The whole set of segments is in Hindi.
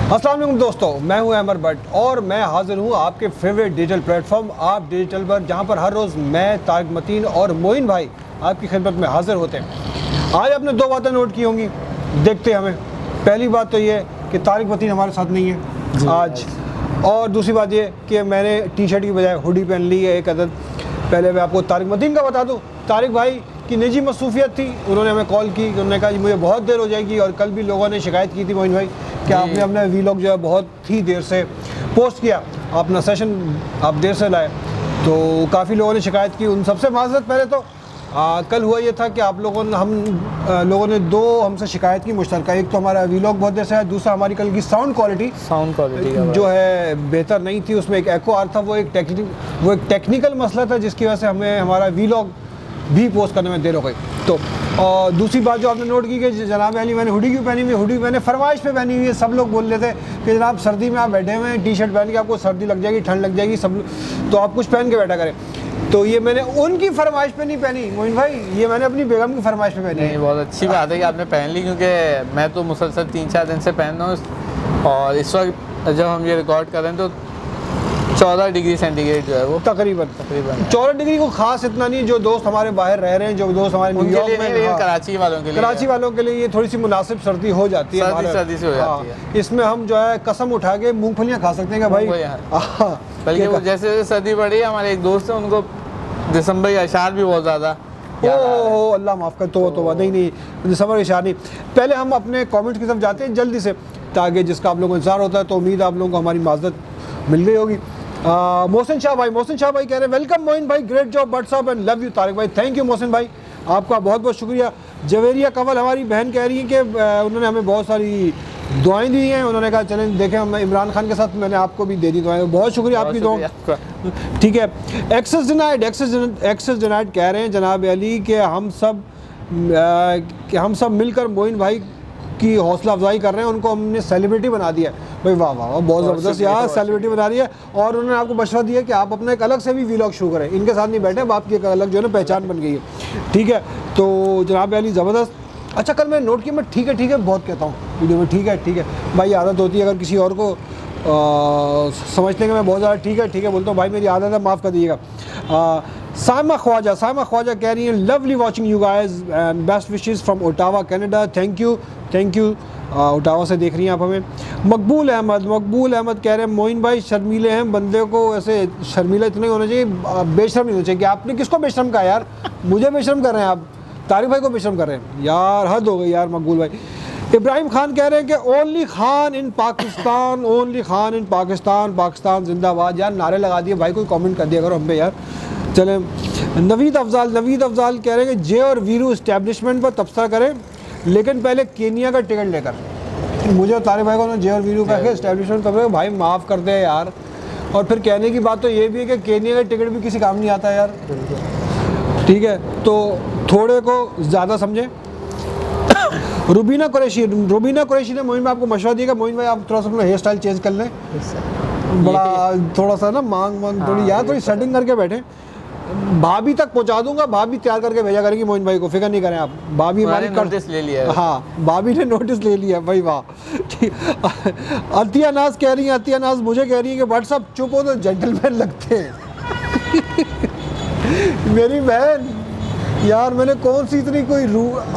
अस्सलाम वालेकुम दोस्तों, मैं हूं अमर भट्ट और मैं हाजिर हूं आपके फेवरेट डिजिटल प्लेटफॉर्म आप डिजिटल पर, जहां पर हर रोज़ मैं, तारिक मतीन और मोइन भाई आपकी खिदमत में हाजिर होते हैं। आज आपने दो बातें नोट की होंगी, देखते हैं हमें। पहली बात तो ये कि तारिक मतीन हमारे साथ नहीं है आज, और दूसरी बात ये कि मैंने टी शर्ट की बजाय हुडी पहन ली है एक अदद। पहले मैं आपको तारिक मतीन का बता दूँ। तारिक भाई की निजी मसरूफियत थी, उन्होंने हमें कॉल की, उन्होंने कहा कि मुझे बहुत देर हो जाएगी, और कल भी लोगों ने शिकायत की थी मोइन भाई कि आपने अपना वीलॉग जो है बहुत ही देर से पोस्ट किया, अपना सेशन आप देर से लाए, तो काफ़ी लोगों ने शिकायत की। उन सबसे माज़रत। पहले तो कल हुआ ये था कि आप लोगों ने लोगों ने दो हमसे शिकायत की मुश्तरका। एक तो हमारा वीलॉग बहुत देर से है, दूसरा हमारी कल की साउंड क्वालिटी जो है बेहतर नहीं थी, उसमें एक एको आ रहा था। वो एक टेक्निकल मसला था जिसकी वजह से हमें हमारा वीलॉग भी पोस्ट करने में देर हो गई। तो और दूसरी बात जो आपने नोट की कि जनाब अली मैंने हुडी क्यों पहनी हुई है, हुडी मैंने फरमाइश पे पहनी हुई है। सब लोग बोल रहे थे कि जनाब सर्दी में आप बैठे हुए हैं, टी शर्ट पहन के आपको सर्दी लग जाएगी, ठंड लग जाएगी, सब तो आप कुछ पहन के बैठा करें। तो ये मैंने उनकी फरमाइश पे नहीं पहनी मोइन भाई, ये मैंने अपनी बेगम की फरमाइश पे पहनी है। बहुत अच्छी बात है कि आपने पहन ली, क्योंकि मैं तो मुसलसल 3-4 दिन से पहन रहा हूँ, और इस वक्त जब हम ये रिकॉर्ड कर रहे हैं तो 14 डिग्री सेंटीग्रेड जो है वो तकरीबन 14 डिग्री को खास इतना नहीं। जो दोस्त हमारे बाहर रह रहे हैं, जो दोस्त हमारे न्यूयॉर्क में, हाँ, कराची वालों के लिए ये थोड़ी सी मुनासिब सर्दी हो जाती है, सर्दी से हो जाती है। इसमें हम जो है कसम उठा के मूंगफलियां खा सकते हैं कि भाई, बल्कि वो जैसे सर्दी बढ़ी, हमारे एक दोस्त है उनको दिसंबर के अशार भी बहुत ज़्यादा, ओह अल्लाह माफ़ कर, तो नहीं दिसंबर के अशार नहीं। पहले हम अपने कमेंट की तरफ जाते हैं जल्दी से, ताकि जिसका आप लोगों को इंतजार होता है, तो उम्मीद आप लोगों को हमारी माज़रत मिल गई होगी। मोहसिन शाह भाई कह रहे हैं वेलकम मोइन भाई, great job WhatsApp and love you Tariq भाई। थैंक यू मोहसिन भाई, आपका बहुत बहुत शुक्रिया। जवेरिया कंवल हमारी बहन कह रही है कि उन्होंने हमें बहुत सारी दुआएं दी हैं, उन्होंने कहा चलें देखें, हम इमरान खान के साथ मैंने आपको भी दे दी दुआएं, बहुत शुक्रिया आपकी दुआ। ठीक है। एक्सेस डिनाइड कह रहे हैं जनाब अली कि हम सब मिलकर मोइन भाई की हौसला अफजाई कर रहे हैं, उनको हमने सेलिब्रिटी बना दिया भाई। वाह वाह वाह, बहुत ज़बरदस्त यार, सेलिब्रिटी बना रही है। और उन्होंने आपको मशवरा दिया कि आप अपना एक अलग से भी वीलॉग शुरू करें, इनके साथ नहीं बैठे, अब आपकी एक अलग जो है ना पहचान बन गई है। ठीक है, तो जनाब अली ज़बरदस्त। अच्छा, कल मैंने नोट किया, मैं ठीक है बहुत कहता हूँ वीडियो में, ठीक है भाई, आदत होती है, अगर किसी और को समझते हैं कि मैं बहुत ज़्यादा ठीक है बोलता हूँ, भाई मेरी आदत है, माफ़ कर दीजिएगा। साइमा ख्वाजा कह रही हैं lovely watching you guys and best wishes from Ottawa Canada. Thank you Ottawa से देख रही हैं आप हमें। मकबूल अहमद कह रहे हैं मोइन भाई शर्मीले हैं, बंदे को ऐसे शर्मीला इतना ही होना चाहिए, बेशरम नहीं होना चाहिए। कि आपने किसको बेशरम कहा यार, मुझे बेशरम कर रहे हैं आप, तारिक भाई को बेशरम कर रहे हैं यार, हद हो गई यार मकबूल भाई। इब्राहिम खान कह रहे हैं कि ओनली खान इन पाकिस्तान, पाकिस्तान जिंदाबाद। यार नारे लगा दिए भाई, कोई कमेंट कर दिया करो हम पे यार। चले, नवीद अफजाल कह रहे हैं कि जे और वीरू इस्टेब्लिशमेंट पर तबसरा करें, लेकिन पहले केनिया का टिकट लेकर। मुझे और तारिक भाई को जे और वीरू का इस्टेब्लिशमेंट तब भाई माफ़ कर दे यार। और फिर कहने की बात तो ये भी है कि केनिया का टिकट भी किसी काम नहीं आता यार। ठीक है, तो थोड़े को ज़्यादा समझें। रुबीना कुरैशी ने मोइन भाई आपको मशवरा दिया, मोइन भाई आप थोड़ा सा अपना हेयर स्टाइल चेंज कर लें, बड़ा थोड़ा सा ना मांग थोड़ी यार, थोड़ी सेटिंग करके बैठे। भाभी तक पहुंचा दूंगा, भाभी तैयार करके भेजा करेंगी मोइन भाई को, फिक्र नहीं करें आप। भाभी हमारी नोटिस ले लिया है। हाँ, भाभी ने नोटिस ले लिया भाई, वाह। अतिया नाज मुझे कह रही है कि व्हाट्सअप चुप हो तो जेंटलमैन लगते हैं। मेरी बहन यार, मैंने कौन सी इतनी कोई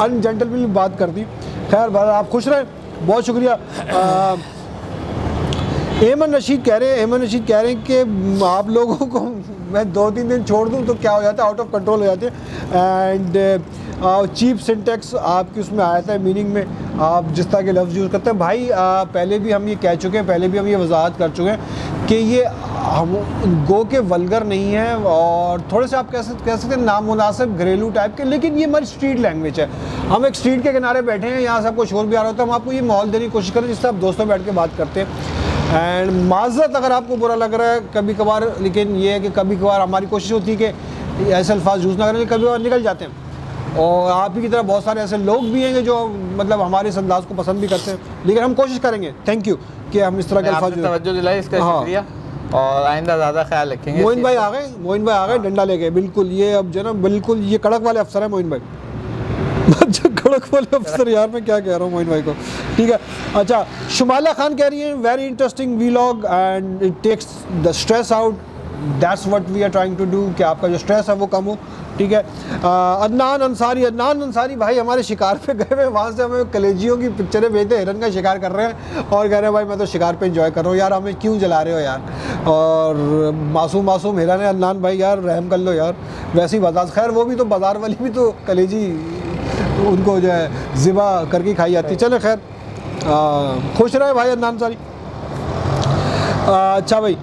अनजेंटलमैन बात कर दी। खैर आप खुश रहें, बहुत शुक्रिया। एमन रशीद कह रहे हैं कि आप लोगों को मैं 2-3 दिन छोड़ दूं तो क्या हो जाता है, आउट ऑफ कंट्रोल हो जाते हैं। एंड चीप सिंटेक्स आपकी उसमें आया था मीनिंग में, आप जिस तरह के लफ्ज़ यूज़ करते हैं भाई। पहले भी हम ये कह चुके हैं, पहले भी हम ये वजाहत कर चुके हैं कि ये हम गो के वल्गर नहीं है, और थोड़े से आप कह सकते हैं नामुनासिब घरेलू टाइप के, लेकिन ये हमारी स्ट्रीट लैंग्वेज है। हम एक स्ट्रीट के किनारे बैठे हैं, यहाँ से आपको शोर भी आ रहा होता है, हम आपको ये माहौल देने की कोशिश करें जिससे आप दोस्तों बैठ के बात करते हैं। एंड माज़रत अगर आपको बुरा लग रहा है कभी कभार, लेकिन ये है कि कभी कभार हमारी कोशिश होती है कि ऐसे अल्फाज यूज़ ना करें, लेकिन कभी कभार निकल जाते हैं। और आप ही की तरह बहुत सारे ऐसे लोग भी हैं जो मतलब हमारे इस अंदाज़ को पसंद भी करते हैं, लेकिन हम कोशिश करेंगे। थैंक यू कि हम इस तरह के अल्फाज तवज्जो दिलाई, इसका शुक्रिया, और आइंदा ज़्यादा ख्याल रखेंगे। मोइन भाई आ गए डंडा लेके, बिल्कुल ये अब जो ना बिल्कुल ये कड़क वाले अफसर है मोइन भाई। कड़क वाले अफसर यार, मैं क्या कह रहा हूँ मोइन भाई को। ठीक है, अच्छा शुमाला खान कह रही है very interesting vlog and it takes the stress out, that's what we are trying to do, कि आपका जो स्ट्रेस है वो कम हो। ठीक है, अदनान अंसारी भाई हमारे शिकार पे गए हुए, वहाँ से हमें कलेजियों की पिक्चरें भेजते, हिरन का शिकार कर रहे हैं और कह रहे हैं भाई मैं तो शिकार पे एंजॉय कर रहा हूँ। यार हमें क्यों जला रहे हो यार, और मासूम हिरन है अदनान भाई, यार रहम कर लो यार। वैसे ही बता, खैर वो भी तो बाजार वाली भी तो कलेजी उनको जो है ज़िबा करके खाई जाती। चले खैर, खुश रहे भाई अदनान अंसारी। अच्छा भाई,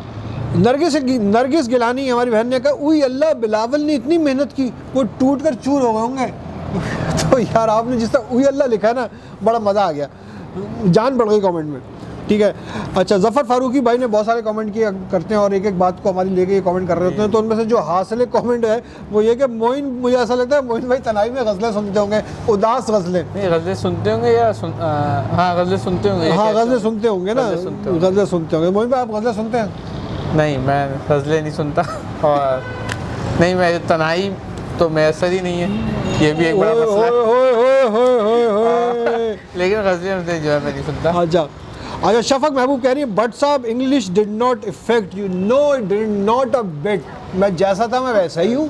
नरगिस गिलानी हमारी बहन ने कहा उई अल्लाह बिलावल ने इतनी मेहनत की वो टूट कर चूर हो गए होंगे। तो यार आपने जिस तरह उई अल्लाह लिखा है ना, बड़ा मज़ा आ गया, जान बढ़ गई कमेंट में। ठीक है, अच्छा ज़फ़र फारूकी भाई ने बहुत सारे कमेंट किए करते हैं और एक एक बात को हमारी लेके ये कमेंट कर रहे होते हैं। तो उनमें से जो हासिल कमेंट है वो ये कि मोइन, मुझे ऐसा लगता है मोइन भाई तनाई में गज़लें सुनते होंगे, उदास गज़लें। नहीं गज़लें सुनते होंगे या हाँ गज़लें सुनते होंगे। हाँ गज़लें सुनते होंगे ना, गज़लें सुनते होंगे। मोइन भाई आप गज़लें सुनते हैं? नहीं मैं गज़लें नहीं सुनता, और नहीं मैं तनाई तो मैसर ही नहीं है, ये भी एक बड़ा मसला है। लेकिन गज़लें जो है मैं नहीं सुनता। अच्छा शफक महबूब कह रही है बट साहब English did not effect you, no it did not a bit, मैं जैसा था मैं वैसा ही हूँ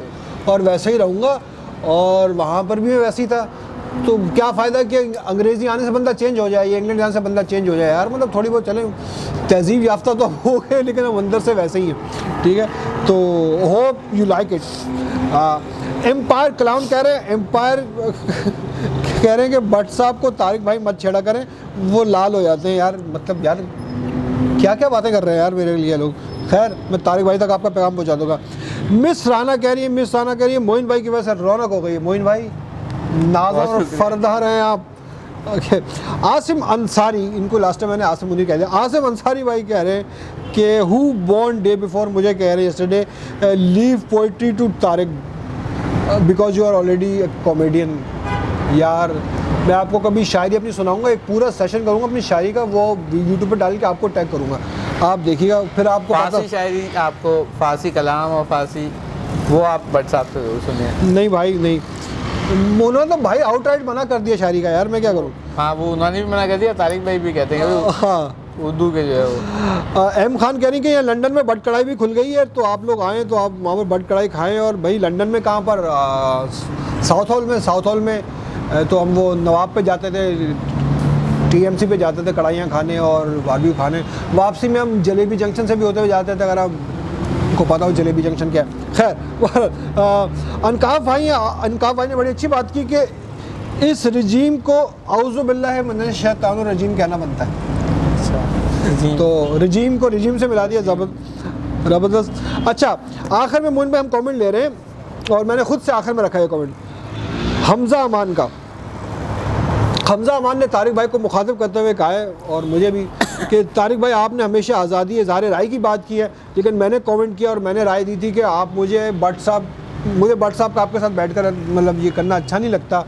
और वैसे ही रहूँगा, और वहाँ पर भी मैं वैसे ही था। तो क्या फ़ायदा कि अंग्रेज़ी आने से बंदा चेंज हो जाए, इंग्लैंड जाने से बंदा चेंज हो जाए यार, मतलब थोड़ी बहुत चले, तहजीब याफ्ता तो हो गए लेकिन हम अंदर से वैसे ही हैं। ठीक है, तो hope you like it. Empire clown कह रहे हैं, एम्पायर कह रहे हैं कि भट्ट साहब को तारिक भाई मत छेड़ा करें, वो लाल हो जाते हैं यार। मतलब यार क्या क्या बातें कर रहे हैं यार मेरे लिए लोग। खैर मैं तारिक भाई तक आपका पैगाम पहुँचा दूँगा। मिस राना कह रही है मोइन भाई की वजह से रौनक हो गई है। मोइन भाई नाज़र और फरदार हैं आप। ओके, आसिम अंसारी, इनको लास्ट टाइम मैंने आसिम मुनीर कह दिया, आसिम अंसारी भाई कह रहे हैं कि हु बॉर्न डे बिफोर, मुझे कह रहे हैं yesterday leave poetry to Tariq because you are already a comedian. यार मैं आपको कभी शायरी अपनी सुनाऊंगा, एक पूरा सेशन करूंगा अपनी शायरी का, वो यूट्यूब पर डाल के आपको टैग करूंगा, आप देखिएगा फिर आपको फारसी शायरी, आपको फारसी कलाम और फारसी वो आप भट्ट साहब से जरूर सुनिए। नहीं भाई नहीं, उन्होंने तो भाई आउटराइट मना कर दिया शायरी का यार, मैं क्या करूँ। हाँ वो उन्होंने भी मना कर दिया, तारिक भाई भी कहते हैं हाँ उर्दू के जो है वो। एम खान कह रही कि यहाँ लंदन में बट कढ़ाई भी खुल गई है, तो आप लोग आएँ तो आप वहाँ पर बट कढ़ाई खाएँ। और भाई लंदन में कहाँ पर, साउथ हॉल में तो हम वो नवाब पे जाते थे, TMC पे जाते थे कढ़ाइयाँ खाने और बारबेक्यू खाने। वापसी में हम जलेबी जंक्शन से भी होते हुए जाते थे, अगर आपको पता हो जलेबी जंक्शन क्या है। खैर अनकाफ भाई ने बड़ी अच्छी बात की कि इस रजीम को औज़ु बिल्लाहि मिनश शैतानिर रजीम कहना बनता है। तो रजीम को रजीम से मिला दिया, ज़बरदस्त। अच्छा आखिर में मोइन भाई हम कमेंट ले रहे हैं और मैंने खुद से आखिर में रखा है कमेंट हमज़ा अमान का। हमज़ा अमान ने तारिक भाई को मुखातिब करते हुए कहा है और मुझे भी कि तारिक भाई आपने हमेशा आज़ादी इज़हार राय की बात की है, लेकिन मैंने कमेंट किया और मैंने राय दी थी कि आप मुझे भट्ट साहब का आपके साथ बैठकर मतलब ये करना अच्छा नहीं लगता,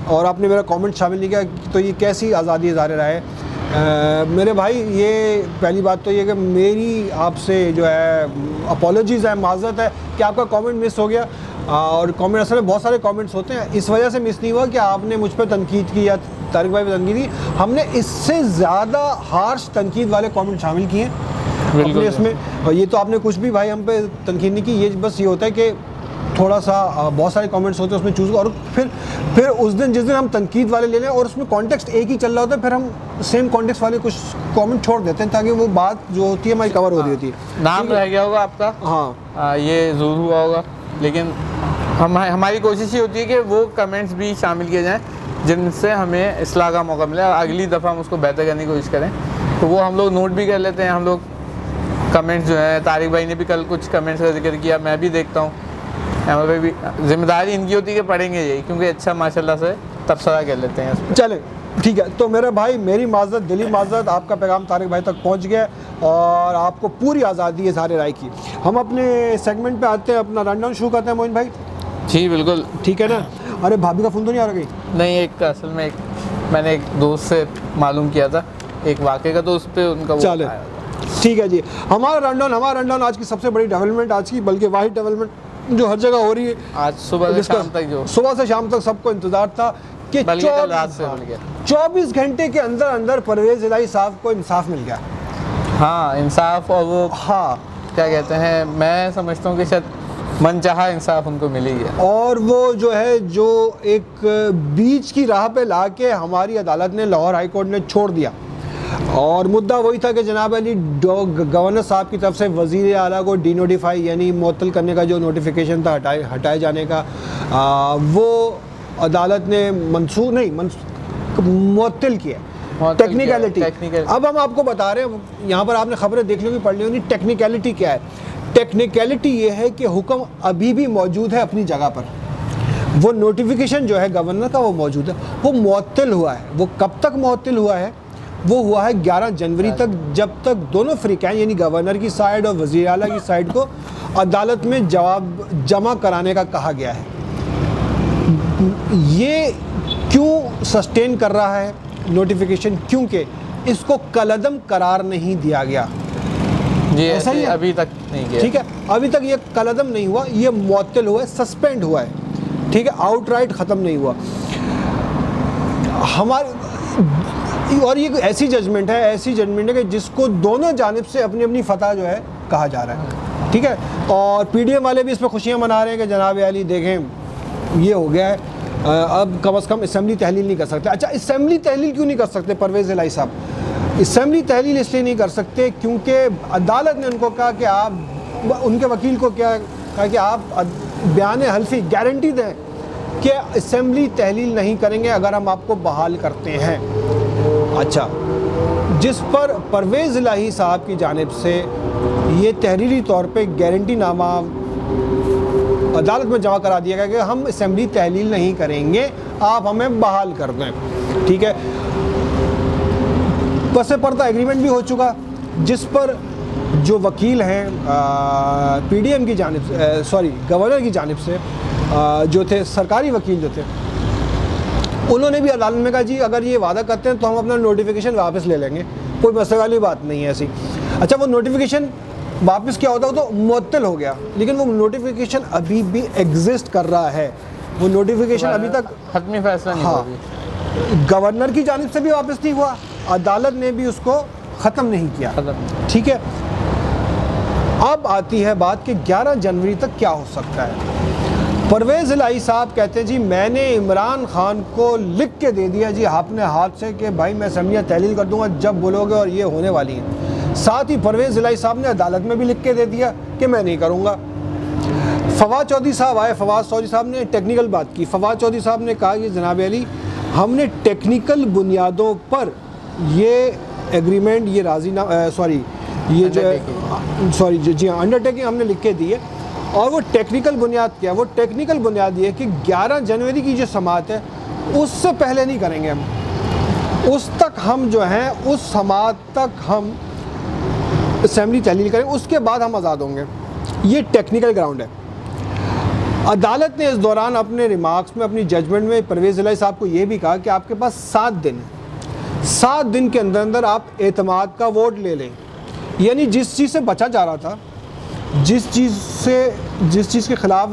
और आपने मेरा कमेंट शामिल नहीं किया, तो ये कैसी आज़ादी इज़हार राय है। मेरे भाई ये पहली बात तो ये कि मेरी आपसे जो है अपॉलोजीज़ है, माज़रत है कि आपका कमेंट मिस हो गया। और कमेंट असल में बहुत सारे कमेंट्स होते हैं, इस वजह से मिस नहीं हुआ कि आपने मुझ पर तनकीद की या तारिक भाई पर तनकीद की, हमने इससे ज़्यादा हार्श तनकीद वाले कमेंट शामिल किए अपने इसमें। और ये तो आपने कुछ भी भाई हम पे तनकीद नहीं की, ये बस ये होता है कि थोड़ा सा बहुत सारे कमेंट्स होते हैं उसमें चूज़, और फिर उस दिन जिस दिन हम तनकीद वाले ले लें और उसमें कॉन्टेक्स्ट एक ही चल रहा होता है, फिर हम सेम कॉन्टेक्स्ट वाले कुछ कमेंट छोड़ देते हैं ताकि वो बात जो होती है हमारी कवर हो रही होती है। नाम रह गया होगा आपका, हाँ ये ज़रूर हुआ होगा, लेकिन हमारी कोशिश ये होती है कि वो कमेंट्स भी शामिल किए जाएँ जिनसे हमें इस्लाह का मौका मिले, अगली दफ़ा हम उसको बेहतर करने की कोशिश करें। तो वो हम लोग नोट भी कर लेते हैं, हम लोग कमेंट्स जो है, तारिक भाई ने भी कल कुछ कमेंट्स का जिक्र किया, मैं भी देखता हूँ, हमारे भी जिम्मेदारी इनकी होती है कि पढ़ेंगे यही, क्योंकि अच्छा माशाल्लाह से तबसरा कर लेते हैं। चले ठीक है, तो मेरे भाई मेरी माज़रत, दिली माज़रत, आपका पैगाम तारिक भाई तक पहुंच गया और आपको पूरी आज़ादी है इज़हार राय की। हम अपने सेगमेंट पे आते हैं, अपना रन डाउन शुरू करते हैं मोइन भाई। जी बिल्कुल ठीक है ना। अरे भाभी का फ़ोन तो नहीं आ रहा कहीं? नहीं, एक असल में मैंने एक दोस्त से मालूम किया था एक वाक़े का, तो उस पर उनका चले ठीक है जी। हमारा रन डाउन आज की सबसे बड़ी डेवलपमेंट, आज की बल्कि वाहिद डेवलपमेंट जो हर जगह हो रही है, आज सुबह से शाम तक, जो सुबह से शाम तक सबको इंतज़ार था कि बल्कि कल रात से बन गया। 24 घंटे के अंदर अंदर परवेज इलाही साहब को इंसाफ मिल गया। हाँ, इंसाफ, और वो हाँ, क्या कहते हैं, मैं समझता हूँ कि शायद मनचाहा इंसाफ उनको मिल ही गया। और वो जो है, जो एक बीच की राह पे लाके हमारी अदालत ने, लाहौर हाई कोर्ट ने छोड़ दिया। और मुद्दा वही था कि जनाब अली गवर्नर साहब की तरफ से वज़ीर आला को डीनोटिफाई यानी मुअत्तल करने का जो नोटिफिकेशन था, हटाए जाने का, वो अदालत ने मुअत्तल किया। टेक्निकलिटी। अब हम आपको बता रहे हैं, यहाँ पर आपने खबरें देख ली होंगी, पढ़ ली होंगी। टेक्निकलिटी क्या है? टेक्निकलिटी ये है कि हुक्म अभी भी मौजूद है अपनी जगह पर। वो नोटिफिकेशन जो है गवर्नर का वो मौजूद है, वो मुअत्तल हुआ है। वो कब तक मुअत्तल हुआ है? वो हुआ है 11 जनवरी तक, जब तक दोनों फ़रीक़ैन यानी गवर्नर की साइड और वज़ीर आला की साइड को अदालत में जवाब जमा कराने का कहा गया है। ये क्यों सस्टेन कर रहा है नोटिफिकेशन? क्योंकि इसको कलअदम करार नहीं दिया गया। जी, ऐसा ही अभी तक नहीं किया। ठीक है, अभी तक ये कलअदम नहीं हुआ, ये मुअत्तल हुआ है, सस्पेंड हुआ है। ठीक है, आउटराइट ख़त्म नहीं हुआ हमारे। और ये ऐसी जजमेंट है कि जिसको दोनों जानिब से अपनी अपनी फतह जो है कहा जा रहा है। ठीक है, और पीडीएम वाले भी इस पर खुशियाँ मना रहे हैं कि जनाब अली देखें ये हो गया है, अब कम से कम असम्बली तहलील नहीं कर सकते। अच्छा, असम्बली तहलील क्यों नहीं कर सकते परवेज़ इलाही साहब? असम्बली तहलील इसलिए नहीं कर सकते क्योंकि अदालत ने उनको कहा कि आप, उनके वकील को क्या कहा कि आप बयान हल्फी गारंटी दें कि असम्बली तहलील नहीं करेंगे अगर हम आपको बहाल करते हैं। अच्छा, जिस पर परवेज़ इलाही साहब की जानिब से ये तहरीरी तौर पे गारंटी नामा अदालत में जमा करा दिया गया कि हम असम्बली तहलील नहीं करेंगे, आप हमें बहाल कर दें। ठीक है, पसे पर्दा एग्रीमेंट भी हो चुका, जिस पर जो वकील हैं पीडीएम की जानिब से, गवर्नर की जानिब से जो थे सरकारी वकील जो थे, उन्होंने भी अदालत में कहा जी अगर ये वादा करते हैं तो हम अपना नोटिफिकेशन वापस ले लेंगे, कोई मसले वाली बात नहीं है ऐसी। अच्छा, वो नोटिफिकेशन वापस क्या होता है, तो मुअत्तल हो गया, लेकिन वो नोटिफिकेशन अभी भी एग्जिस्ट कर रहा है। वो नोटिफिकेशन अभी तक हतमी फैसला नहीं हुआ। गवर्नर की जानिब से भी वापस नहीं हुआ, अदालत ने भी उसको ख़त्म नहीं किया। ठीक है, अब आती है बात कि 11 जनवरी तक क्या हो सकता है। परवेज़ इलाही साहब कहते हैं जी मैंने इमरान खान को लिख के दे दिया जी अपने हाथ से कि भाई मैं असम्बलियाँ तहलील कर दूंगा जब बोलोगे, और ये होने वाली हैं। साथ ही परवेज़ इलाही साहब ने अदालत में भी लिख के दे दिया कि मैं नहीं करूँगा। फवाद चौधरी साहब आए, फवाद चौधरी साहब ने टेक्निकल बात की। फवाद चौधरी साहब ने कहा कि जनाब अली हमने टेक्निकल बुनियादों पर ये एग्रीमेंट, ये अंडरटेकिंग हमने लिख के दी है। और वो टेक्निकल बुनियाद क्या है? वो टेक्निकल बुनियाद ये है कि 11 जनवरी की जो समाअत है उससे पहले नहीं करेंगे हम, उस तक हम जो हैं उस समाअत तक हम असेंबली तहलील करेंगे, उसके बाद हम आज़ाद होंगे। ये टेक्निकल ग्राउंड है। अदालत ने इस दौरान अपने रिमार्क्स में, अपनी जजमेंट में परवेज़ इलाही साहब को ये भी कहा कि आपके पास 7 दिन के अंदर अंदर आप एतमाद का वोट ले लें। यानी जिस चीज़ से बचा जा रहा था, जिस चीज़ के ख़िलाफ़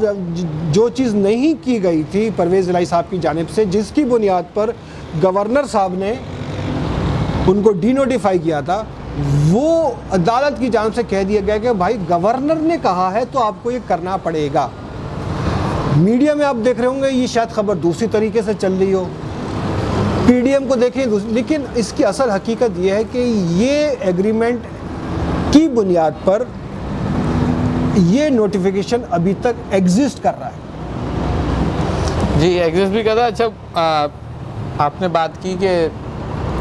जो चीज़ नहीं की गई थी परवेज़ इलाही साहब की जानिब से, जिसकी बुनियाद पर गवर्नर साहब ने उनको डीनोटिफाई किया था, वो अदालत की जानिब से कह दिया गया कि भाई गवर्नर ने कहा है तो आपको ये करना पड़ेगा। मीडिया में आप देख रहे होंगे ये शायद खबर दूसरी तरीके से चल रही हो, पीडीएम को देखें, लेकिन इसकी असल हकीकत ये है कि ये एग्रीमेंट की बुनियाद पर ये नोटिफिकेशन अभी तक एग्जिस्ट कर रहा है। जी, एग्जिस्ट भी कर रहा है। अच्छा, आपने बात की कि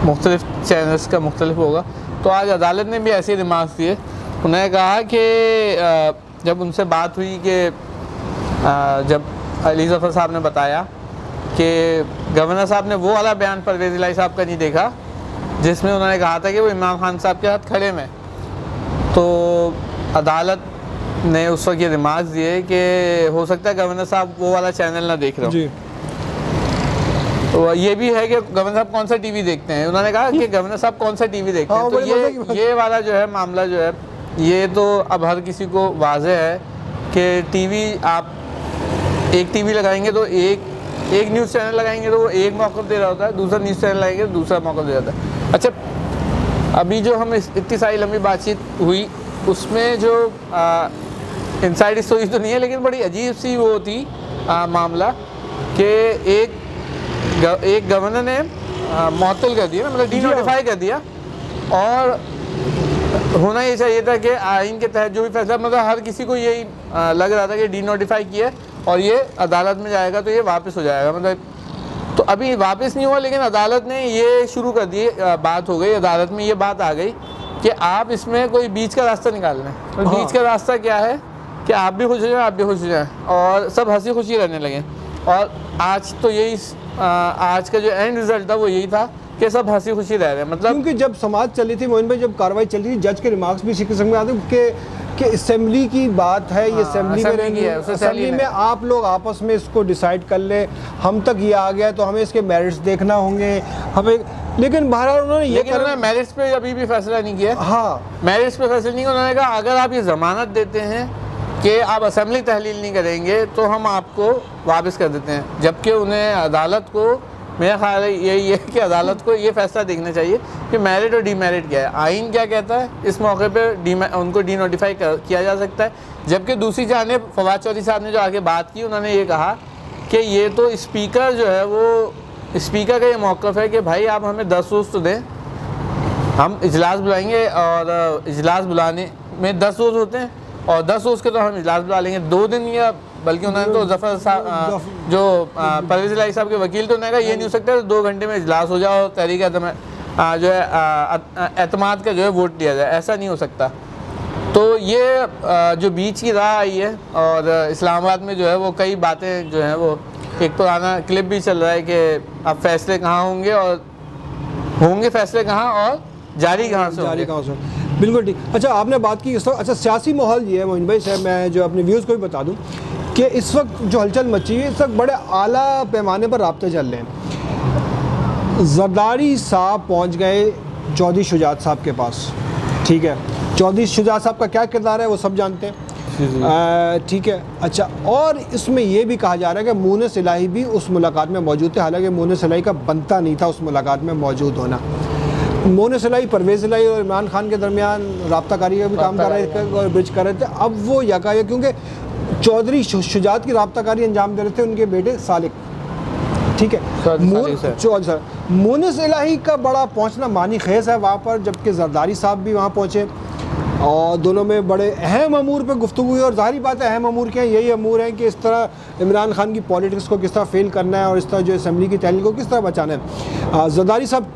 मुख्तलिफ चैनल्स का मुख्तलिफ होगा, तो आज अदालत ने भी ऐसे रिमार्क्स दिए। उन्होंने कहा कि जब उनसे बात हुई कि जब अली ज़फ़र साहब ने बताया कि गवर्नर साहब ने वो वाला बयान परवेज़ इलाही साहब का नहीं देखा जिसमें उन्होंने कहा था कि वो इमरान खान साहब के साथ खड़े में, तो अदालत ने उस वक्त ये रिमार्क्स दिए कि हो सकता है गवर्नर साहब वो वाला चैनल ना देख रहे हो। तो ये भी है कि गवर्नर साहब कौन सा टीवी देखते हैं। उन्होंने कहा कि गवर्नर साहब कौन सा टीवी देखते हैं। तो ये वाला जो है मामला जो है, ये तो अब हर किसी को वाज़ेह है कि टीवी, आप एक टीवी लगाएंगे तो एक एक न्यूज़ चैनल लगाएंगे तो वो एक मौक़िफ़ दे रहा होता है, दूसरा न्यूज़ चैनल लगाएंगे तो दूसरा मौक़िफ़ दे रहा होता है। अच्छा, अभी जो हम इतनी सारी लंबी बातचीत हुई उसमें जो इनसाइड स्टोरी तो नहीं है, लेकिन बड़ी अजीब सी वो थी मामला कि एक गवर्नर ने मुअत्तल कर दिया, मतलब डीनोटिफाई कर दिया, और होना ये चाहिए था कि आइन के तहत जो भी फैसला, मतलब हर किसी को यही लग रहा था कि डीनोटिफाई किया और ये अदालत में जाएगा तो ये वापस हो जाएगा, मतलब तो अभी वापस नहीं हुआ, लेकिन अदालत ने ये शुरू कर दी, बात हो गई अदालत में, ये बात आ गई कि आप इसमें कोई बीच का रास्ता निकाल लें। तो बीच का रास्ता क्या है कि आप भी खुश हो जाएं, आप भी खुश हो जाएं, और सब हंसी खुशी रहने लगे। और आज तो यही आज का जो एंड रिजल्ट था वो यही था कि सब हंसी खुशी रह रहे हैं। मतलब क्योंकि जब समाज चली थी मोइन भाई, जब कार्रवाई चल रही थी, जज के रिमार्क्स भी इसी किस्म में आते कि असेंबली की बात है, ये असेंबली में आप लोग आपस में इसको डिसाइड कर ले, हम तक ये आ गया तो हमें इसके मेरिट्स देखना होंगे हमें, लेकिन बहरहाल उन्होंने ये करना, मेरिट्स पे अभी भी फैसला नहीं किया। हाँ, मेरिट्स पे फैसला नहीं किया। उन्होंने कहा अगर आप ये ज़मानत देते हैं कि आप असेंबली तहलील नहीं करेंगे तो हम आपको वापस कर देते हैं, जबकि उन्हें अदालत को, मेरा ख्याल है यही है कि अदालत को ये फैसला देखना चाहिए कि मेरिट और डीमेरिट क्या है, आइन क्या कहता है, इस मौके पे उनको डीनोटिफाई किया जा सकता है। जबकि दूसरी जानिब फवाद चौधरी साहब ने जो आगे बात की, उन्होंने ये कहा कि ये तो स्पीकर जो है वो, स्पीकर का ये मौक़िफ़ है कि भाई आप हमें 10 रोज़ तो दें, हम इजलास बुलाएंगे और इजलास बुलाने में 10 रोज़ होते हैं और 10 रोज़ के तो हम इजलास बुला लेंगे 2 दिन, या बल्कि उन्होंने तो जफ़र साहब जो परवेज़ इलाही साहब के वकील, तो उन्होंने कहा ये नहीं हो सकता 2 घंटे में इजलास हो जाओ, तहरीक जो है एतमाद का जो है वोट दिया जाए, ऐसा नहीं हो सकता। तो ये जो बीच की राह आई है, और इस्लामाबाद में जो है वो कई बातें जो हैं वो, एक पुराना क्लिप भी चल रहा है कि अब फैसले कहाँ होंगे और होंगे फैसले कहाँ और जारी कहाँ से होंगे। बिल्कुल ठीक। अच्छा, आपने बात की इस वक्त, अच्छा सियासी माहौल ये है मोइन भाई साहब, मैं जो अपने व्यूज़ को भी बता दूं कि इस वक्त जो हलचल मची है, इस वक्त बड़े आला पैमाने पर राब्ते चल रहे हैं। जरदारी साहब पहुंच गए चौधरी शुजात साहब के पास, ठीक है, चौधरी शुजात साहब का क्या किरदार है वो सब जानते हैं, ठीक है। अच्छा, और इसमें यह भी कहा जा रहा है कि मुनिस इलाही भी उस मुलाकात में मौजूद थे, हालांकि मुनिस इलाही का बनता नहीं था उस मुलाकात में मौजूद होना। मुनिस इलाही, परवेज़ इलाही और इमरान खान के दरमियान राब्ताकारी का भी काम कर रहे थे और ब्रिज कर रहे थे। अब वो यकायक, क्योंकि चौधरी शुजात की राब्ताकारी अंजाम दे रहे थे उनके बेटे सालिक, ठीक है, मुनिस इलाही का बड़ा पहुंचना मानी खेज है वहाँ पर, जबकि जरदारी साहब भी वहाँ पहुँचे और दोनों में बड़े अहम अमूर पे गुफ्तगू हुई। और जाहिर बात है अहम अमूर क्या है, यही अमूर हैं कि इस तरह इमरान खान की पॉलिटिक्स को किस तरह फेल करना है और इस तरह जो असम्बली की तहलील को किस तरह बचाना है। जरदारी साहब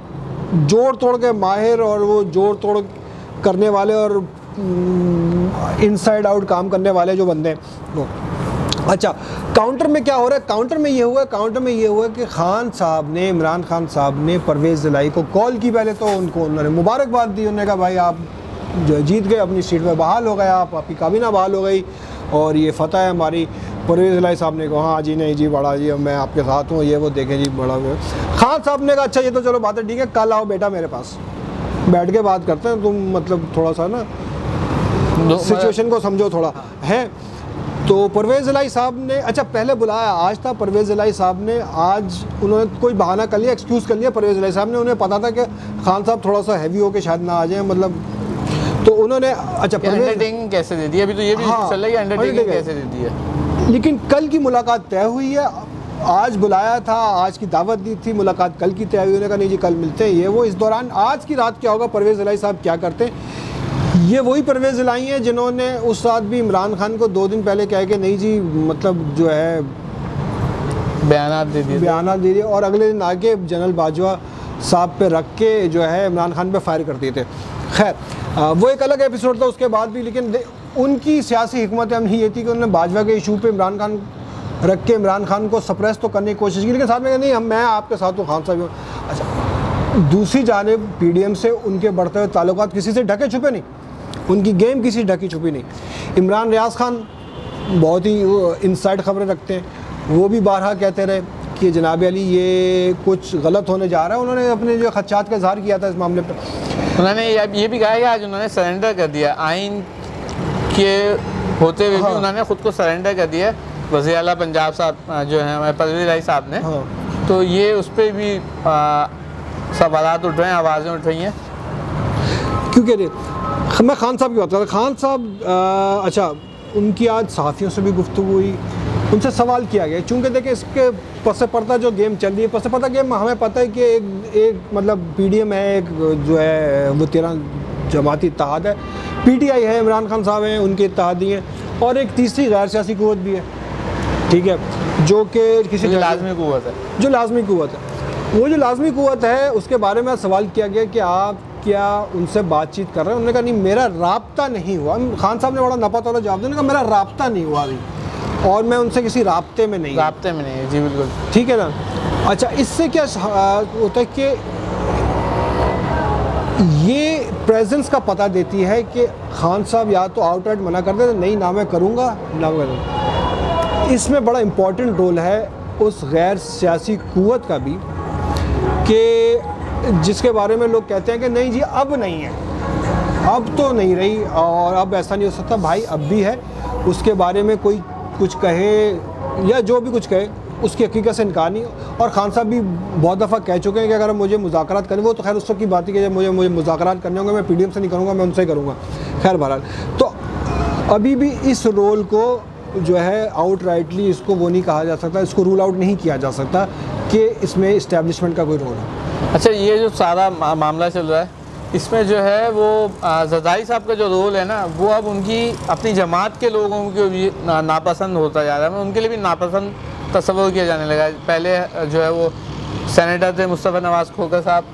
जोड़ तोड़ के माहिर और वो जोड़ तोड़ करने वाले और इनसाइड आउट काम करने वाले जो बंदे हैं वो। अच्छा, काउंटर में क्या हो रहा है, काउंटर में ये हुआ कि खान साहब ने, इमरान खान साहब ने परवेज़ इलाही को कॉल की। पहले तो उनको उन्होंने मुबारकबाद दी, उन्होंने कहा भाई आप जो जीत गए, अपनी सीट में बहाल हो गए, आपकी काबीना बहाल हो गई और ये फतह है हमारी। परवेज़ इलाही साहब ने कहा हाँ जी, नहीं जी, बड़ा जी मैं आपके साथ हूँ, ये वो देखें जी बड़ा। खान साहब ने कहा अच्छा ये तो चलो बात है ठीक है, कल आओ बेटा मेरे पास, बैठ के बात करते हैं, तुम मतलब थोड़ा सा ना सिचुएशन को समझो थोड़ा है। तो परवेज़ इलाही साहब ने अच्छा पहले बुलाया, आज था परवेज़ इलाही साहब ने, आज उन्होंने कोई बहाना कर लिया, एक्सक्यूज़ कर लिया परवेज़ इलाही साहब ने। उन्हें पता था कि खान साहब थोड़ा सा हैवी होके शायद ना आ जाए, मतलब तो उन्होंने अच्छा अंडरटेकिंग कैसे दे दी, अभी तो ये भी चल रहा है अंडरटेकिंग कैसे दे दी है। लेकिन कल की मुलाकात तय हुई है, आज बुलाया था, आज की दावत दी थी, मुलाकात कल की तय हुई, उन्होंने कहा नहीं जी कल मिलते हैं। ये वो इस दौरान आज की रात क्या होगा, परवेज़ इलाही साहब क्या करते हैं। ये वही परवेज़ इलाही हैं जिन्होंने उस रात भी इमरान खान को 2 दिन पहले कह के नहीं जी मतलब जो है बयानात दे दिए और अगले दिन आके जनरल बाजवा साहब पे रख के जो है इमरान खान पे फायर कर दिए थे। खैर वो एक अलग एपिसोड था उसके बाद भी, लेकिन उनकी सियासी हिकमत अमली ये थी कि उन्होंने बाजवा के इशू पे इमरान खान रख के इमरान खान को सप्रेस तो करने की कोशिश की, लेकिन साथ में नहीं मैं आपके साथ हूँ खान साहब। अच्छा, दूसरी जानिब PDM से उनके बढ़ते हुए ताल्लुकात किसी से ढके छुपे नहीं, उनकी गेम किसी ढकी छुपी नहीं। इमरान रियाज खान बहुत ही इनसाइड खबरें रखते हैं, वो भी बारहा कहते रहे कि जनाब अली ये कुछ गलत होने जा रहा है। उन्होंने अपने जो खदशात का इजहार किया था इस मामले पर, उन्होंने ये भी कहा कि आज उन्होंने सरेंडर कर दिया, आइन के होते हुए भी उन्होंने ख़ुद को सरेंडर कर दिया वज़ीर आला पंजाब साहब जो हैं हमारे परवेज़ इलाही साहब ने, हाँ। तो ये उस पर भी सवालात उठ रहे हैं, आवाज़ें उठ रही हैं। क्योंकि मैं खान साहब की बात कर रहा था। खान साहब अच्छा, उनकी आज सहाफ़ियों से भी गुफ्तगू हुई, उनसे सवाल किया गया। चूँकि देखिए इसके पस पर्दा जो गेम चल रही है, पस पर्दा गेम हमें पता है कि एक मतलब PDM है, एक जो है वो 13 जमाती इत्तेहाद है, PTI है, इमरान खान साहब हैं उनके इत्तेहादी हैं, और एक तीसरी गैर सियासी क़ुव्वत भी है, ठीक है, जो कि किसी लाजमी क़ुव्वत है, जो लाजमी क़ुव्वत है। वो जो लाजमी क़ुव्वत है उसके बारे में सवाल किया गया कि आप क्या उनसे बातचीत कर रहे हैं। उन्होंने कहा नहीं, मेरा राब्ता नहीं हुआ। खान साहब ने बड़ा नपा-तौला जवाब दिया, मेरा राब्ता नहीं हुआ अभी, और मैं उनसे किसी राब्ते में नहीं है। जी बिल्कुल, ठीक है ना। अच्छा, इससे क्या होता है कि ये प्रेजेंस का पता देती है कि खान साहब या तो आउटराइट मना कर देते, नहीं ना मैं करूँगा ना मैं करूँगा। इसमें बड़ा इम्पोर्टेंट रोल है उस गैर सियासी क़ुव्वत का भी, कि जिसके बारे में लोग कहते हैं कि नहीं जी अब नहीं है, अब तो नहीं रही और अब ऐसा नहीं हो सकता। भाई अब भी है, उसके बारे में कोई कुछ कहे या जो भी कुछ कहे उसकी हकीकत से इनकार नहीं। और खान साहब भी बहुत दफ़ा कह चुके हैं कि अगर मुझे मुज़ाकरात करने, वो तो खैर उस वक्त की बात है कि जब मुझे मुज़ाकरात करने होंगे, मैं PDM से नहीं करूँगा, मैं उनसे ही करूँगा। खैर बहरहाल, तो अभी भी इस रोल को जो है आउटराइटली इसको वो नहीं कहा जा सकता, इसको रूल आउट नहीं किया जा सकता कि इसमें इस्टेब्लिशमेंट का कोई रोल है। अच्छा, ये जो सारा मामला चल रहा है इसमें जो है वो ज़रदारी साहब का जो रोल है ना, वो अब उनकी अपनी जमात के लोगों को भी नापसंद होता जा रहा है, उनके लिए भी नापसंद तस्वर किया जाने लगा है। पहले जो है वो सेनेटर थे मुस्तफ़ा नवाज़ खोखर साहब,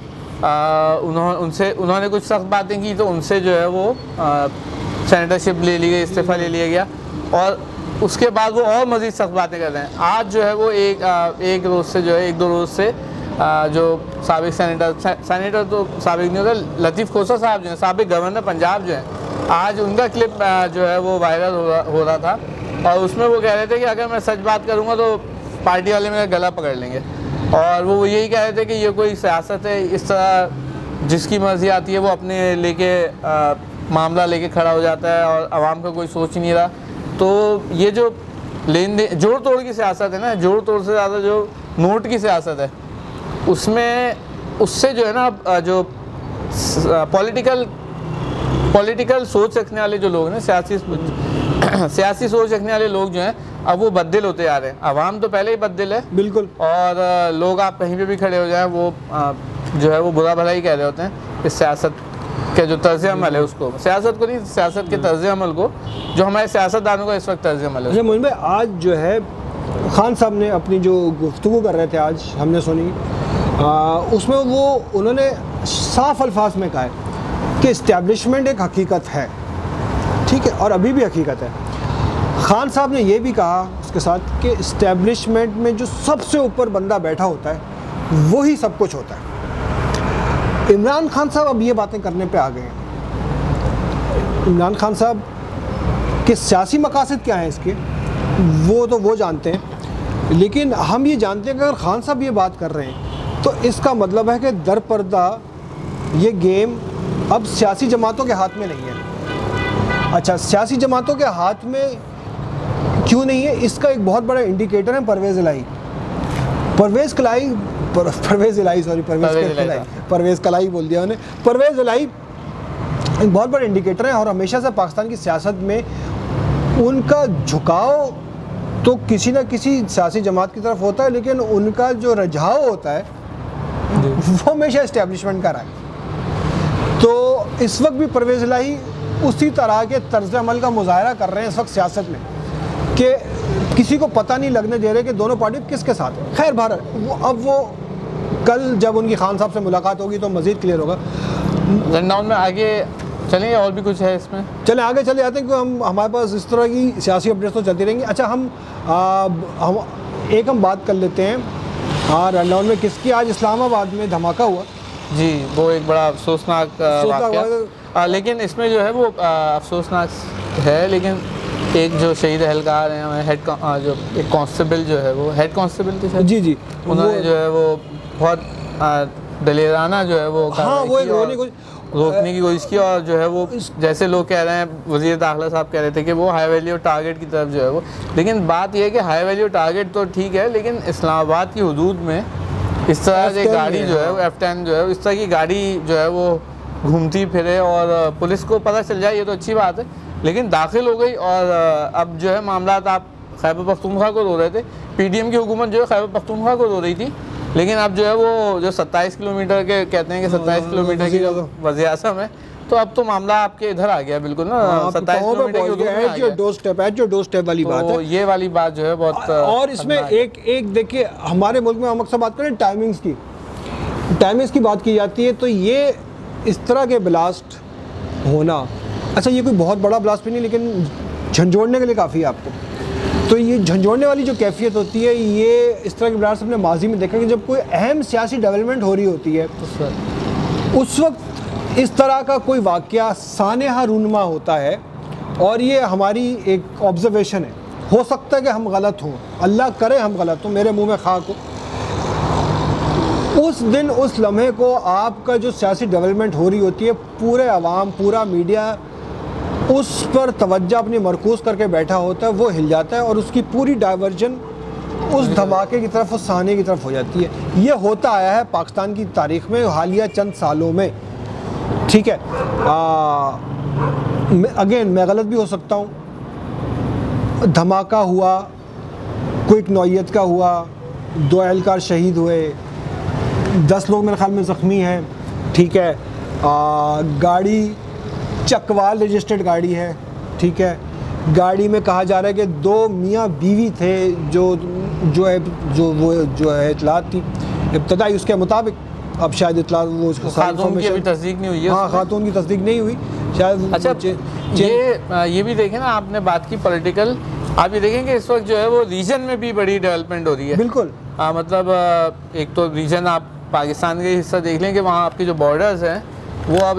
उन्होंने कुछ सख्त बातें की तो उनसे जो है वो सेनेटरशिप ले ली गई, इस्तीफ़ा ले लिया गया, और उसके बाद वो और मज़ीद सख्त बातें कर रहे हैं। आज जो है वो एक रोज़ से जो है, 1-2 रोज़ से जो साबिक सेनेटर तो साबिक नहीं होता, लतीफ़ खोसर साहब जो हैं, साबिक गवर्नर पंजाब जो हैं, आज उनका क्लिप जो है वो वायरल हो रहा था, और उसमें वो कह रहे थे कि अगर मैं सच बात करूँगा तो पार्टी वाले मेरा गला पकड़ लेंगे, और वो यही कह रहे थे कि ये कोई सियासत है, इस तरह जिसकी मर्ज़ी आती है वो अपने लेके मामला लेके खड़ा हो जाता है और आवाम का कोई सोच ही नहीं रहा। तो ये जो लेन देन जोड़ तोड़ की सियासत है ना, जोड़ तोड़ से ज़्यादा जो नोट की सियासत है, उससे जो है ना जो पॉलिटिकल सोच रखने वाले जो लोग हैं, सियासी सोच रखने वाले लोग जो हैं, अब वो बददिल होते जा रहे हैं। आवाम तो पहले ही बददिल है, बिल्कुल, और लोग आप कहीं पे भी खड़े हो जाएं वो जो है वो बुरा भला ही कह रहे होते हैं इस सियासत के जो तर्ज़ अमल है उसको, सियासत को नहीं, सियासत के तर्ज़ अमल को, जो हमारे सियासतदानों का इस वक्त तर्ज़ अमल है। मोइन भाई, आज जो है खान साहब ने अपनी जो गुफ्तगू कर रहे थे, आज हमने सुनी, उसमें उन्होंने साफ अल्फाज में कहा है कि इस्टेब्लिशमेंट एक हकीकत है, ठीक है, और अभी भी हकीकत है। खान साहब ने ये भी कहा उसके साथ कि इस्टेब्लिशमेंट में जो सबसे ऊपर बंदा बैठा होता है वही सब कुछ होता है। इमरान खान साहब अब ये बातें करने पे आ गए हैं। इमरान खान साहब के सियासी मकासद क्या हैं इसके, वो तो वो जानते हैं, लेकिन हम ये जानते हैं कि अगर खान साहब ये बात कर रहे हैं तो इसका मतलब है कि दर पर्दा ये गेम अब सियासी जमातों के हाथ में नहीं है। अच्छा, सियासी जमातों के हाथ में क्यों नहीं है, इसका एक बहुत बड़ा इंडिकेटर है परवेज़ इलाही बोल दिया उन्हें। परवेज़ इलाही एक बहुत बड़ा इंडिकेटर है, और हमेशा से पाकिस्तान की सियासत में उनका झुकाव तो किसी न किसी सियासी जमात की तरफ होता है, लेकिन उनका जो रुझाव होता है वो हमेशा इस्टेब्लिशमेंट का रहा है। तो इस वक्त भी परवेज़ इलाही उसी तरह के तर्ज अमल का मुजाहरा कर रहे हैं इस वक्त सियासत में, कि किसी को पता नहीं लगने दे रहे कि दोनों पार्टी किसके साथ है। खैर भारत वो कल जब उनकी खान साहब से मुलाकात होगी तो मज़ीद क्लियर होगा। रनडाउन में आगे चलेंगे, और भी कुछ है इसमें, चले आगे चले जाते हैं, क्योंकि हमारे पास इस तरह की सियासी अपडेट्स तो चलती रहेंगी। अच्छा, हम बात कर लेते हैं, रनडाउन में किसकी आज इस्लामाबाद में धमाका हुआ। जी, वो एक बड़ा अफसोसनाक वाक़या, लेकिन इसमें जो है वो अफसोसनाक है, लेकिन एक जो शहीद एहलकार हैं, जो एक कांस्टेबल जो है, वो हेड कांस्टेबल थे शायद, जी, उन्होंने जो है वो बहुत दलेराना जो है वो, हाँ, वो एक रोने को, रोकने की कोशिश की, और जो है वो जैसे लोग कह रहे हैं, वज़ीर दाखिला साहब कह रहे थे कि वो हाई वैल्यू टारगेट की तरफ जो है वो, लेकिन बात यह है कि हाई वैल्यू टारगेट तो ठीक है, लेकिन इस्लामाबाद की हदूद में इस तरह की गाड़ी जो है वो F10 जो है इस तरह की गाड़ी जो है वो घूमती फिरे और पुलिस को पता चल जाए, ये तो अच्छी बात है, लेकिन दाखिल हो गई। और अब जो है मामला आप खैबर पख्तूनख्वा को रो रहे थे, PDM की हुकूमत जो है खैबर पख्तूनख्वा को रो रही थी, लेकिन अब जो है वो जो 27 किलोमीटर के कहते हैं कि 27 किलोमीटर की वज़ीर आज़म है, तो अब तो मामला आपके इधर आ गया बिल्कुल ना, 27 किलोमीटर की हदूद में आ गया। डोर स्टेप वाली बात है, ये वाली बात जो है बहुत। और इसमें एक देखिए, हमारे मुल्क में हम अक्सर बात करें टाइमिंग्स की बात की जाती है, तो ये इस तरह के ब्लास्ट होना, अच्छा ये कोई बहुत बड़ा ब्लास्ट भी नहीं, लेकिन झंझोड़ने के लिए काफ़ी है आपको। तो ये झंझोड़ने वाली जो कैफियत होती है, ये इस तरह के ब्लास्ट हमने माजी में देखा कि जब कोई अहम सियासी डेवलपमेंट हो रही होती है उस वक्त इस तरह का कोई वाक़या सानेहा रूनमा होता है, और ये हमारी एक ऑब्जर्वेशन है। हो सकता है कि हम गलत हों, अल्लाह करे हम गलत हों, मेरे मुंह में खाक हो। उस दिन उस लम्हे को आपका जो सियासी डेवलपमेंट हो रही होती है, पूरे अवाम पूरा मीडिया उस पर तवज्जो अपनी मरकूज़ करके बैठा होता है, वो हिल जाता है और उसकी पूरी डाइवर्जन उस धमाके की तरफ, उस साने की तरफ हो जाती है। ये होता आया है पाकिस्तान की तारीख़ में हालिया चंद सालों में, ठीक है। अगेन मैं गलत भी हो सकता हूँ, धमाका हुआ, क्विक नौयत का हुआ, 2 एहलकार शहीद हुए, 10 लोग मेरे ख्याल में ज़ख्मी हैं, ठीक है। गाड़ी चकवाल रजिस्टर्ड गाड़ी है, ठीक है। गाड़ी में कहा जा रहा है कि 2 मियाँ बीवी थे, जो है इतलात थी इब्तदाई उसके मुताबिक, अब शायद इतलात वो खातून की अभी तस्दीक नहीं हुई है। हाँ, खातून की तस्दीक नहीं हुई शायद। अच्छा ये भी देखें ना, आपने बात की पॉलिटिकल, आप ये देखें कि इस वक्त जो है वो रीजन में भी बड़ी डेवलपमेंट हो रही है। बिल्कुल, मतलब एक तो रीजन आप पाकिस्तान के हिस्सा देख लें कि वहाँ आपके जो बॉर्डर्स हैं वो अब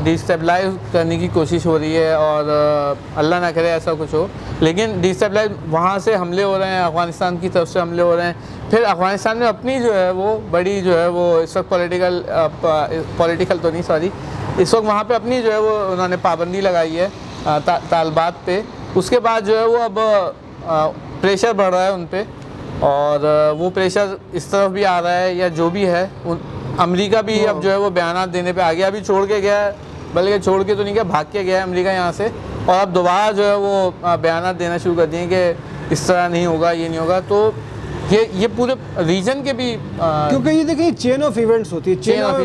डिस्टेबलाइज करने की कोशिश हो रही है, और अल्लाह ना करे ऐसा कुछ हो, लेकिन डिस्टेबलाइज वहाँ से हमले हो रहे हैं, अफ़गानिस्तान की तरफ से हमले हो रहे हैं। फिर अफ़गानिस्तान में अपनी जो है वो बड़ी जो है वो इस वक्त पॉलिटिकल तो नहीं सॉरी इस वक्त वहाँ पे अपनी जो है वो उन्होंने पाबंदी लगाई है तालबात पे। उसके बाद जो है वो अब प्रेशर बढ़ रहा है उन पे, और वो प्रेशर इस तरफ भी आ रहा है, या जो भी है अमेरिका भी अब जो है वो बयानात देने पे आ गया। अभी छोड़ के गया, बल्कि छोड़ के तो नहीं गया, भाग के गया है अमेरिका यहाँ से, और अब दोबारा जो है वो बयानात देना शुरू कर दिए कि इस तरह नहीं होगा, ये नहीं होगा। तो ये पूरे रीजन के भी क्योंकि ये देखिए चेन ऑफ इवेंट्स होती है, चेन ऑफ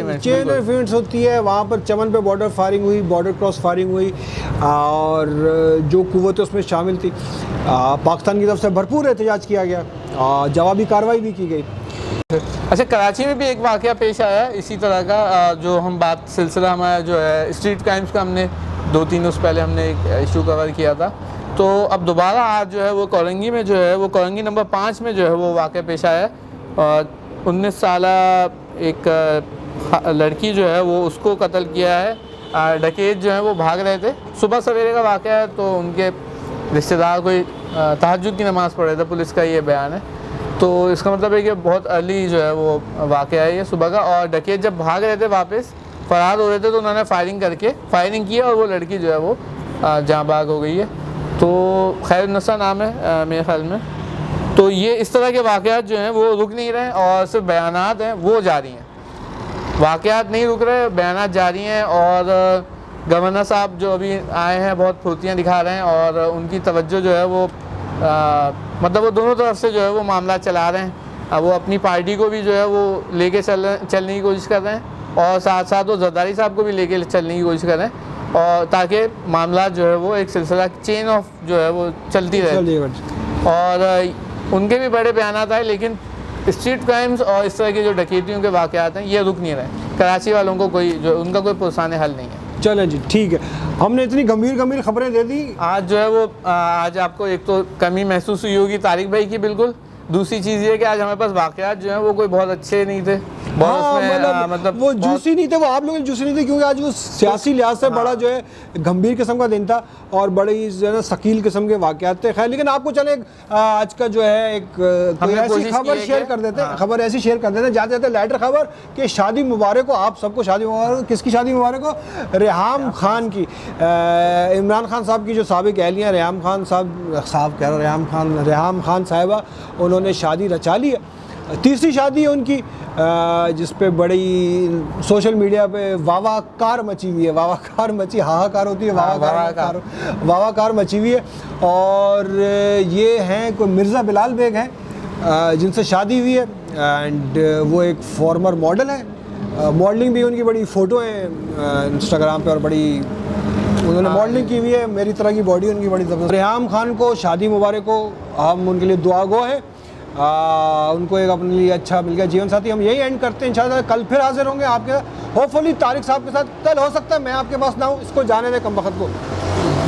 इवेंट्स होती है। वहाँ पर चमन पे बॉर्डर फायरिंग हुई, बॉर्डर क्रॉस फायरिंग हुई, और जो कुव्वतें उसमें शामिल थी, पाकिस्तान की तरफ से भरपूर एहतजाज किया गया, जवाबी कार्रवाई भी की गई। अच्छा, कराची में भी एक वाक़या पेश आया इसी तरह का, जो हम बात सिलसिला हमारा जो है स्ट्रीट क्राइम्स का, हमने 2-3 रोज़ पहले हमने एक इशू कवर किया था। तो अब दोबारा आज जो है वो कोरंगी में जो है वो कोरंगी नंबर 5 में जो है वो वाक़या पेश आया है। 19 साल एक लड़की जो है वो उसको कत्ल किया है। डकैत जो है वो भाग रहे थे, सुबह सवेरे का वाक़या है, तो उनके रिश्तेदार कोई तहज्जुद की नमाज़ पढ़ रहे थे, पुलिस का ये बयान है। तो इसका मतलब है कि बहुत अर्ली जो है वो वाक़या है ये सुबह का, और डकैत जब भाग रहे थे वापस फ़रार हो रहे थे, तो उन्होंने फायरिंग की और वो लड़की जो है वो जाँ बाग हो गई है। तो खैरुन्निसा नाम है मेरे ख्याल में। तो ये इस तरह के वाक़यात जो हैं वो रुक नहीं रहे, और सिर्फ बयानात हैं वो जारी हैं, वाक़यात नहीं रुक रहे, बयानात जारी हैं। और गवर्नर साहब जो अभी आए हैं बहुत फुर्तियाँ दिखा रहे हैं, और उनकी तवज्जो जो है वो मतलब वो दोनों तरफ से जो है वो मामला चला रहे हैं। वो अपनी पार्टी को भी जो है वो लेके चलने की कोशिश कर रहे हैं, और साथ साथ वो जरदारी साहब को भी लेके चलने की कोशिश कर रहे हैं, और ताकि मामला जो है वो एक सिलसिला चेन ऑफ जो है वो चलती रहे। और उनके भी बड़े बयानात आए, लेकिन स्ट्रीट क्राइम्स और इस तरह के जो डकैतियों के वाक़यात हैं ये रुक नहीं रहे। कराची वालों को कोई जो उनका कोई पुरसाने हल नहीं है। चलें जी, ठीक है, हमने इतनी गंभीर खबरें दे दी। आज जो है वो आज आपको एक तो कमी महसूस हुई होगी तारिक भाई की, बिल्कुल। दूसरी चीज़ ये कि आज हमारे पास वाक़यात जो हैं वो कोई बहुत अच्छे नहीं थे। बहुत हाँ, उसमें, मतलब वो जूसी नहीं थे, वो आप लोग जूसी नहीं थे, क्योंकि आज वो सियासी लिहाज से बड़ा जो है गंभीर किस्म का दिन था और बड़ी जो है ना शकील किस्म के वाक़यात थे। खैर, लेकिन आपको चले आज का जो है एक कोई ऐसी खबर शेयर कर देते हैं, खबर ऐसी शेयर कर देते हैं, जाते जाते लाइटर खबर कि शादी मुबारक हो आप सबको, शादी मुबारक। किसकी शादी मुबारक हो? रेहाम खान की। इमरान खान साहब की जो साबिक अहलिया रेहाम खान साहब कह रहा रेहाम खान साहिबा, उन्होंने शादी रचा ली है। तीसरी शादी है उनकी, जिस पे बड़ी सोशल मीडिया पे वावाकार मची हुई है। वावाकार मची, हाहाकार होती है, वावाकार मची हुई है। और ये हैं कोई मिर्ज़ा बिलाल बेग हैं, जिनसे शादी हुई है एंड वो एक फॉर्मर मॉडल है। मॉडलिंग भी उनकी बड़ी फ़ोटो है इंस्टाग्राम पे और बड़ी उन्होंने मॉडलिंग की हुई है। मेरी तरह की बॉडी उनकी बड़ी ज़बरदस्त। रेहाम खान को शादी मुबारक हो, हम उनके लिए दुआ गो हैं। उनको एक अपने लिए अच्छा मिल गया जीवन साथी। हम यही एंड करते हैं, इंशाल्लाह कल फिर हाजिर होंगे आपके होपफुली तारिक साहब के साथ। कल हो सकता है मैं आपके पास ना हूँ, इसको जाने दें कम वक्त को,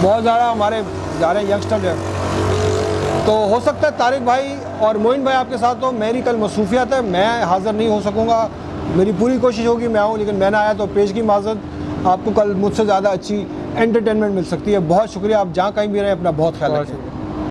बहुत ज़्यादा हमारे जा रहे हैं यंगस्टर जो है, तो हो सकता है तारिक भाई और मोइन भाई आपके साथ हो। मेरी कल मसरूफियत है, मैं हाज़िर नहीं हो सकूँगा। मेरी पूरी कोशिश होगी मैं आऊँ, लेकिन मैं ना आया तो पेश की माज़रत। आपको कल मुझसे ज़्यादा अच्छी एंटरटेनमेंट मिल सकती है। बहुत शुक्रिया, आप जहाँ कहीं भी रहें अपना बहुत ख्याल रखें।